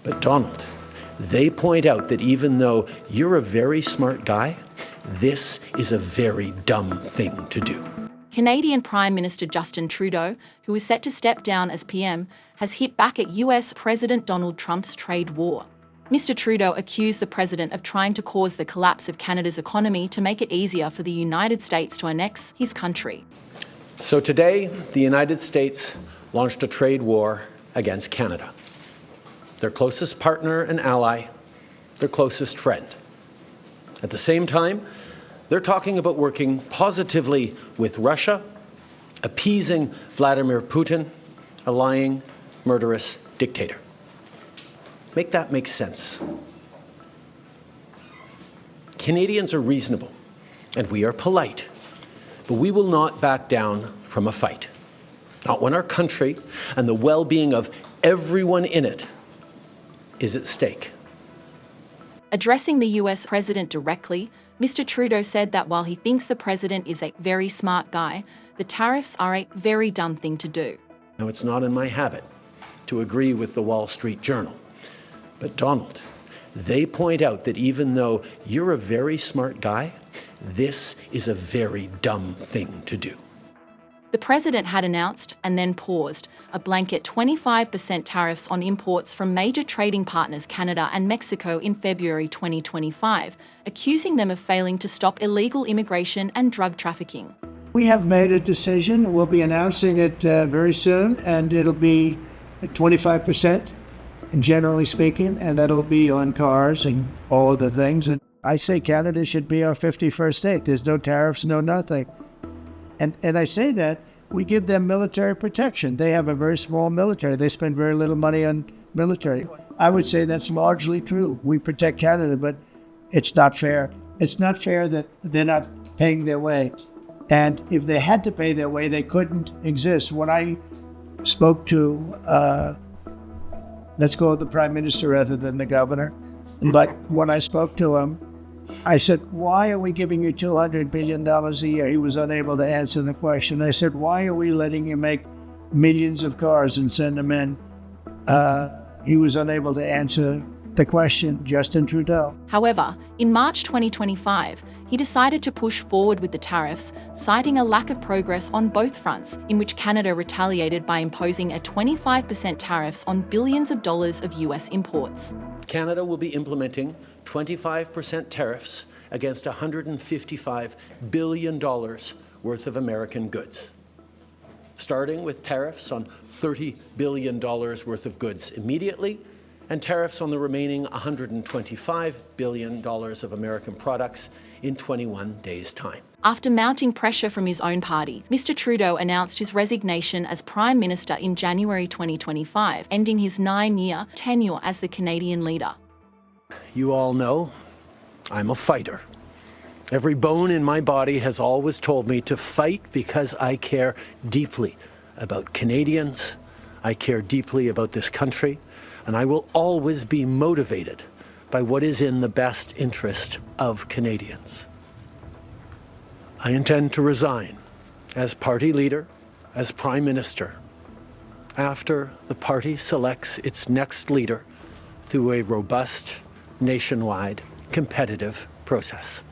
But Donald, they point out that even though you're a very smart guy, this is a very dumb thing to do. Canadian Prime Minister Justin Trudeau, who is set to step down as PM, has hit back at US President Donald Trump's trade war. Mr. Trudeau accused the president of trying to cause the collapse of Canada's economy to make it easier for the United States to annex his country. So today, the United States launched a trade war against Canada, their closest partner and ally, their closest friend. At the same time, they're talking about working positively with Russia, appeasing Vladimir Putin, a lying, murderous dictator. Make that make sense. Canadians are reasonable, and we are polite, but we will not back down from a fight. Not when our country and the well-being of everyone in it is at stake. Addressing the US president directly, Mr. Trudeau said that while he thinks the president is a very smart guy, the tariffs are a very dumb thing to do. Now, it's not in my habit to agree with the Wall Street Journal. But Donald, they point out that even though you're a very smart guy, this is a very dumb thing to do. The president had announced, and then paused, a blanket 25% tariffs on imports from major trading partners Canada and Mexico in February 2025, accusing them of failing to stop illegal immigration and drug trafficking. We have made a decision. We'll be announcing it very soon, and it'll be 25%, generally speaking, and that'll be on cars and all of the things. And I say Canada should be our 51st state. There's no tariffs, no nothing. And I say that we give them military protection. They have a very small military. They spend very little money on military. I would say that's largely true. We protect Canada, but it's not fair. It's not fair that they're not paying their way. And if they had to pay their way, they couldn't exist. When I spoke to, let's go with the Prime Minister rather than the Governor, but when I spoke to him, I said, why are we giving you $200 billion a year? He was unable to answer the question. I said, why are we letting you make millions of cars and send them in? He was unable to answer the question, Justin Trudeau. However, in March 2025, he decided to push forward with the tariffs, citing a lack of progress on both fronts, in which Canada retaliated by imposing a 25% tariffs on billions of dollars of US imports. Canada will be implementing 25% tariffs against $155 billion worth of American goods, starting with tariffs on $30 billion worth of goods immediately, and tariffs on the remaining $125 billion of American products in 21 days' time. After mounting pressure from his own party, Mr. Trudeau announced his resignation as Prime Minister in January 2025, ending his 9-year tenure as the Canadian leader. You all know I'm a fighter. Every bone in my body has always told me to fight because I care deeply about Canadians. I care deeply about this country, and I will always be motivated by what is in the best interest of Canadians. I intend to resign as party leader, as Prime Minister, after the party selects its next leader through a robust, nationwide, competitive process.